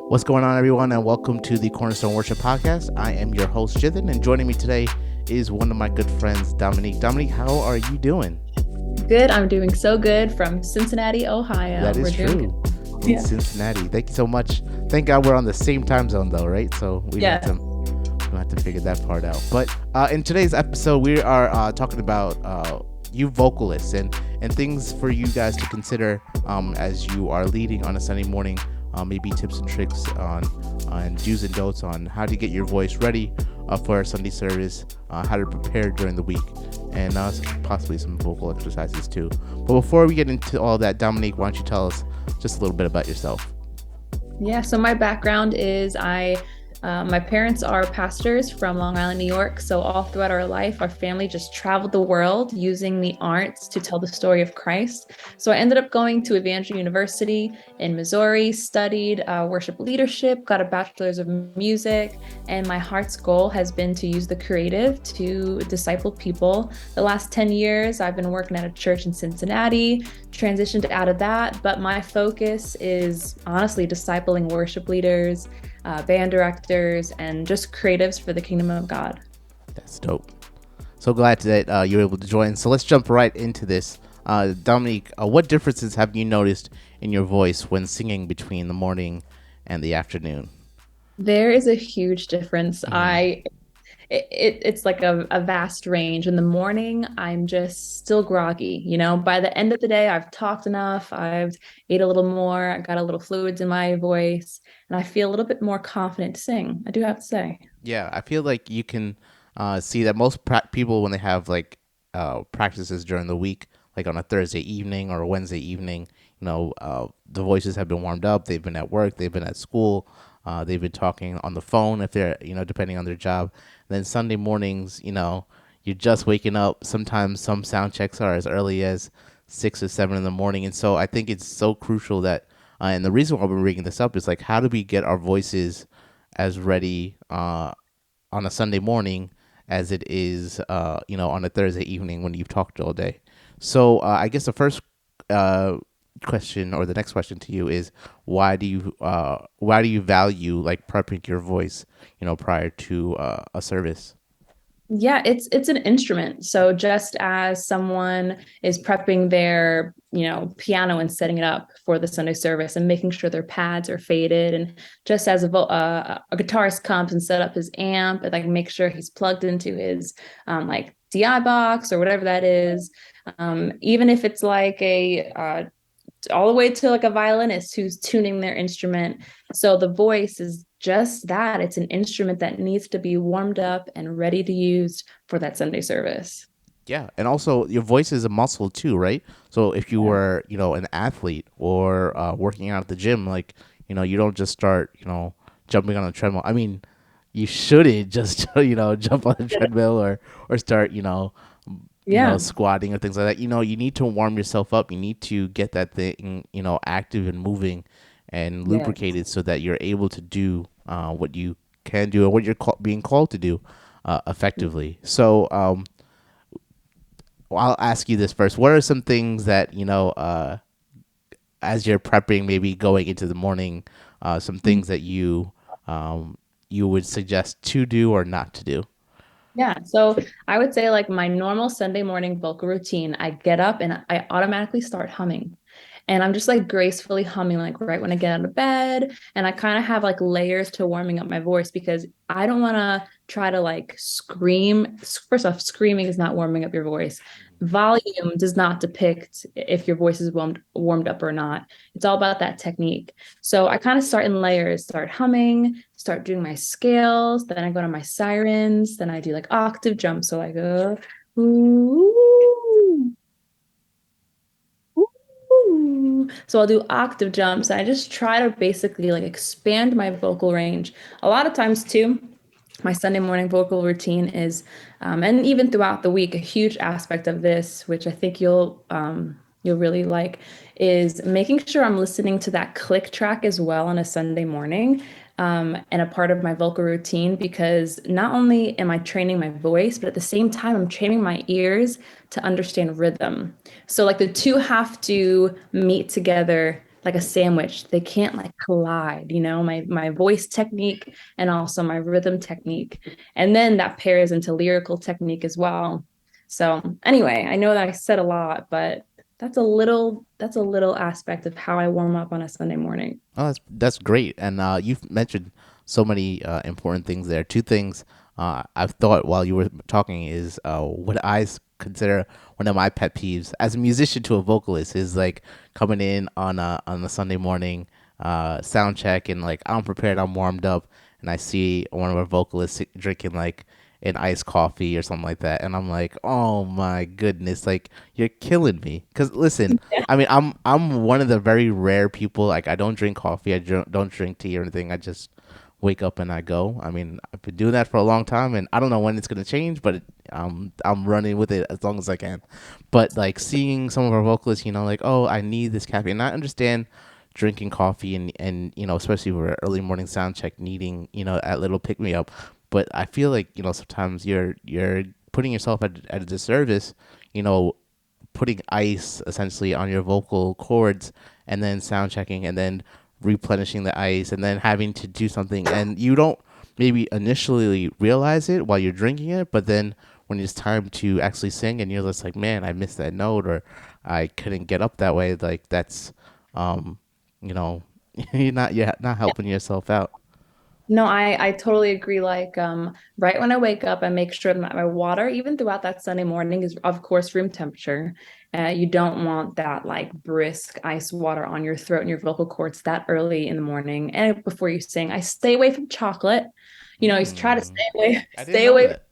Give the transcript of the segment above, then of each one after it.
What's going on, everyone, and welcome to the Cornerstone Worship Podcast. I am your host, Jithin, and joining me today is one of my good friends, Dominique. Dominique, how are you doing? Good. I'm doing so good from Cincinnati, Ohio. That is We're doing true. good. In Yeah. Cincinnati. Thank you so much. Thank God we're on the same time zone, though, right? So Yeah. we don't have to figure that part out. But in today's episode, we are talking about you vocalists and things for you guys to consider as you are leading on a Sunday morning. Maybe tips and tricks on do's and don'ts on how to get your voice ready for a Sunday service, how to prepare during the week, and possibly some vocal exercises too. But before we get into all that, Dominique, why don't you tell us just a little bit about yourself? Yeah. So my background is my parents are pastors from Long Island, New York. So all throughout our life, our family just traveled the world using the arts to tell the story of Christ. So I ended up going to Evangel University in Missouri, studied worship leadership, got a bachelor's of music, and my heart's goal has been to use the creative to disciple people. The last 10 years, I've been working at a church in Cincinnati, transitioned out of that, but my focus is honestly discipling worship leaders, band directors, and just creatives for the kingdom of God. That's dope. So glad that you're able to join. So let's jump right into this. Dominique, what differences have you noticed in your voice when singing between the morning and the afternoon? There is a huge difference. Mm-hmm. It's like a vast range. In the morning, I'm just still groggy. By the end of the day, I've talked enough, I've ate a little more, I got a little fluids in my voice, and I feel a little bit more confident to sing, I do have to say. Yeah, I feel like you can see that most people, when they have like practices during the week, like on a Thursday evening or a Wednesday evening, the voices have been warmed up. They've been at work, they've been at school, they've been talking on the phone if they're, depending on their job. And then Sunday mornings, you're just waking up. Sometimes some sound checks are as early as 6 or 7 in the morning, and so I think it's so crucial that. And the reason why we're bringing this up is like, how do we get our voices as ready on a Sunday morning as it is, on a Thursday evening when you've talked all day. So I guess the first question, or the next question to you, is why do you value like prepping your voice, prior to a service? Yeah, it's an instrument. So just as someone is prepping their, piano and setting it up for the Sunday service and making sure their pads are faded, and just as a guitarist comes and set up his amp and like make sure he's plugged into his like DI box or whatever that is, even if it's like a all the way to like a violinist who's tuning their instrument. So the voice is just that. It's an instrument that needs to be warmed up and ready to use for that Sunday service. Yeah, and also your voice is a muscle too, right? So if you Yeah. were, an athlete or working out at the gym, like, you don't just start, jumping on a treadmill. I mean, you shouldn't just, jump on a treadmill or start, Yeah. squatting or things like that. You need to warm yourself up. You need to get that thing, active and moving and lubricated Yes. so that you're able to do what you can do and what you're being called to do effectively. So, well, I'll ask you this first. What are some things that, as you're prepping, maybe going into the morning, some things that you would suggest to do or not to do? Yeah. So I would say like my normal Sunday morning vocal routine, I get up and I automatically start humming. And I'm just like gracefully humming, like right when I get out of bed. And I kind of have like layers to warming up my voice because I don't want to try to like scream. First off, screaming is not warming up your voice. Volume does not depict if your voice is warmed up or not. It's all about that technique. So I kind of start in layers, start humming, start doing my scales, then I go to my sirens, then I do like octave jumps. So I go, ooh, ooh. So I'll do octave jumps. I just try to basically like expand my vocal range. A lot of times too, my Sunday morning vocal routine is, and even throughout the week, a huge aspect of this, which I think you'll really like, is making sure I'm listening to that click track as well on a Sunday morning, and a part of my vocal routine because not only am I training my voice, but at the same time I'm training my ears to understand rhythm. So like the two have to meet together like a sandwich. They can't like collide, my voice technique and also my rhythm technique. And then that pairs into lyrical technique as well. So anyway, I know that I said a lot, but that's a little aspect of how I warm up on a Sunday morning. Oh, that's great. And you've mentioned so many important things there. Two things I've thought while you were talking is what consider one of my pet peeves as a musician to a vocalist is like coming in on a Sunday morning sound check, and like I'm prepared, I'm warmed up, and I see one of our vocalists drinking like an iced coffee or something like that, and I'm like, oh my goodness, like you're killing me. Cause listen, I mean, I'm one of the very rare people. Like, I don't drink coffee. I don't drink tea or anything. I just wake up and I go. I mean, I've been doing that for a long time, and I don't know when it's gonna change, but I'm running with it as long as I can. But like seeing some of our vocalists, like, oh, I need this caffeine, and I understand drinking coffee and especially for early morning sound check needing that little pick me up. But I feel like sometimes you're putting yourself at a disservice, you know putting ice essentially on your vocal cords and then sound checking and then replenishing the ice and then having to do something, and you don't maybe initially realize it while you're drinking it, but then when it's time to actually sing and you're just like, man, I missed that note, or I couldn't get up that way, like that's um you know you're not helping yourself out. No, I totally agree. Like, right when I wake up, I make sure that my water, even throughout that Sunday morning, is of course room temperature. You don't want that like brisk ice water on your throat and your vocal cords that early in the morning and before you sing. I stay away from chocolate. You try to Mm, stay away, I didn't stay know away. that.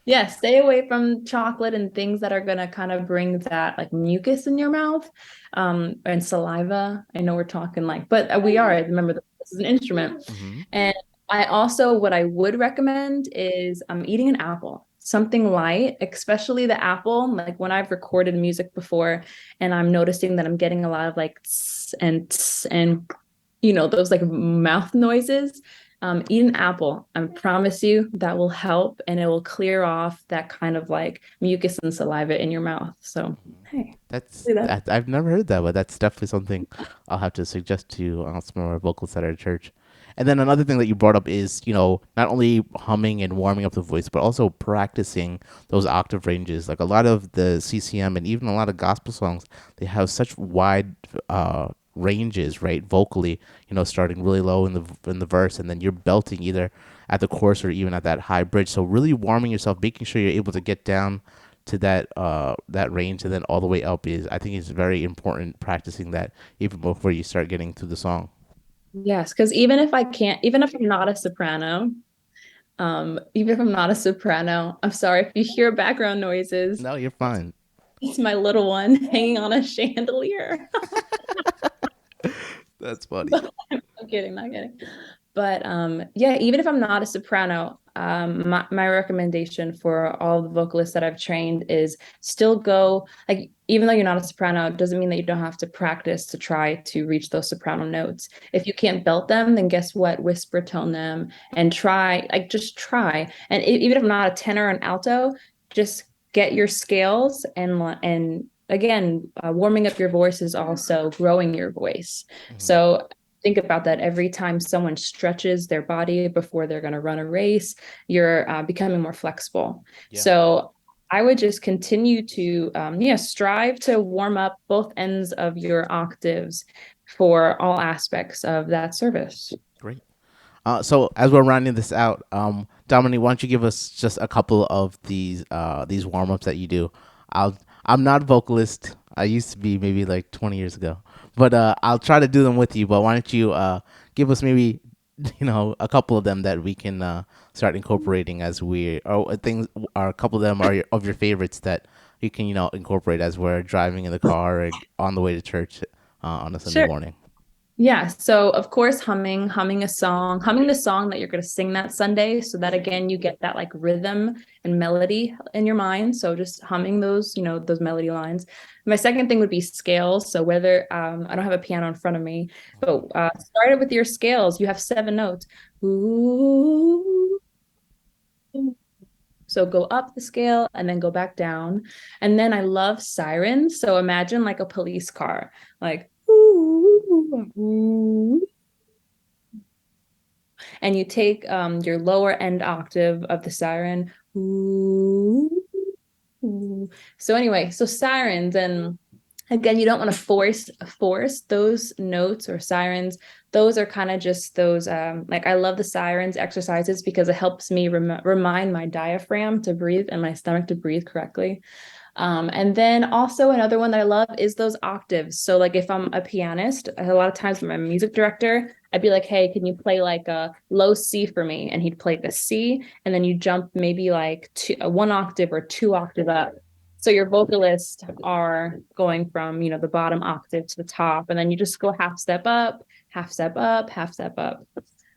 Yeah, stay away from chocolate and things that are gonna kind of bring that like mucus in your mouth, and saliva. I know we're talking like, but we are. Remember, this is an instrument. Hmm. And I also, what I would recommend is eating an apple, something light, especially the apple. Like when I've recorded music before, and I'm noticing that I'm getting a lot of like tss and tss and those like mouth noises. Eat an apple. I promise you that will help and it will clear off that kind of like mucus and saliva in your mouth. So, hey, do that. I've never heard that, but that's definitely something I'll have to suggest to some of our vocalists at our church. And then another thing that you brought up is, not only humming and warming up the voice, but also practicing those octave ranges. Like a lot of the CCM and even a lot of gospel songs, they have such wide ranges, right? Vocally, starting really low in the verse, and then you're belting either at the chorus or even at that high bridge. So really warming yourself, making sure you're able to get down to that range and then all the way up is, I think, is very important, practicing that even before you start getting through the song. Yes, because even if I'm not a soprano, even if I'm not a soprano, I'm sorry if you hear background noises. No, you're fine. It's my little one hanging on a chandelier. That's funny. I'm kidding, not kidding. But yeah, even if I'm not a soprano, my recommendation for all the vocalists that I've trained is still go, like, even though you're not a soprano, it doesn't mean that you don't have to practice to try to reach those soprano notes. If you can't belt them, then guess what? Whisper tone them and try, like, just try. And even if I'm not a tenor or an alto, just get your scales and again, warming up your voice is also growing your voice. Hmm. So think about that every time someone stretches their body before they're going to run a race, you're becoming more flexible. Yeah. So I would just continue to, yeah, strive to warm up both ends of your octaves for all aspects of that service. Great. So as we're rounding this out, Dominique, why don't you give us just a couple of these warm ups that you do? I'm not a vocalist. I used to be maybe like 20 years ago, but I'll try to do them with you. But why don't you give us maybe a couple of them that we can start incorporating as we or things, or a couple of them are of your favorites that you can incorporate as we're driving in the car or on the way to church on a Sunday Sure. morning. Yeah, so of course humming the song that you're going to sing that Sunday so that again you get that like rhythm and melody in your mind. So just humming those, those melody lines. My second thing would be scales. So whether I don't have a piano in front of me, but start it with your scales. You have 7 notes. Ooh. So go up the scale and then go back down. And then I love sirens. So imagine like a police car, like ooh. And you take your lower end octave of the siren. So anyway, so sirens, and again, you don't want to force those notes or sirens. Those are kind of just those like I love the sirens exercises because it helps me remind my diaphragm to breathe and my stomach to breathe correctly. And then also another one that I love is those octaves. So like if I'm a pianist, a lot of times with my music director, I'd be like, hey, can you play like a low C for me? And he'd play the C, and then you jump maybe like one octave or two octave up. So your vocalists are going from, the bottom octave to the top, and then you just go half step up, half step up, half step up.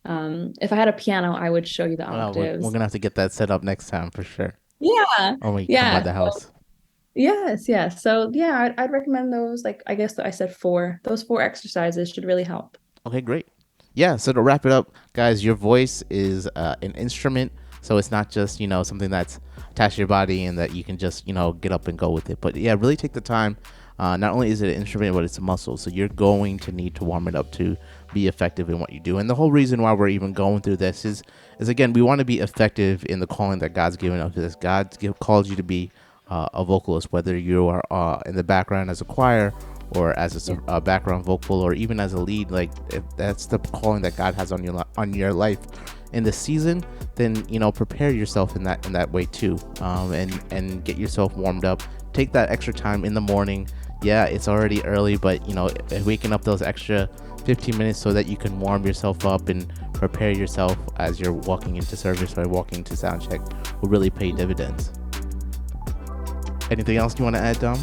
If I had a piano, I would show you the Well, we're octaves. gonna have to get that set up next time for sure. Yeah. When we come by Yeah. the house. Yes, yes. So yeah, I'd recommend those. Like I guess I said four. Those four exercises should really help. Okay, great. Yeah, so to wrap it up, guys, your voice is an instrument. So it's not just, something that's attached to your body and that you can just, get up and go with it. But yeah, really take the time. Not only is it an instrument, but it's a muscle. So you're going to need to warm it up to be effective in what you do. And the whole reason why we're even going through this is again, we want to be effective in the calling that God's given us. Because God's called you to be a vocalist, whether you are in the background as a choir or as a background vocal or even as a lead. Like if that's the calling that God has on your life in the season, then prepare yourself in that way too, and get yourself warmed up. Take that extra time in the morning. Yeah, it's already early, but waking up those extra 15 minutes so that you can warm yourself up and prepare yourself as you're walking into service or walking into sound check will really pay dividends. Anything else you want to add, Dom?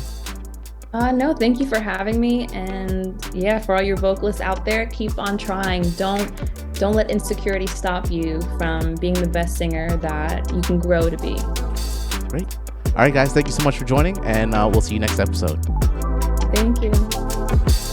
No, thank you for having me. And yeah, for all your vocalists out there, keep on trying. Don't let insecurity stop you from being the best singer that you can grow to be. Great. All right, guys, thank you so much for joining, and we'll see you next episode. Thank you.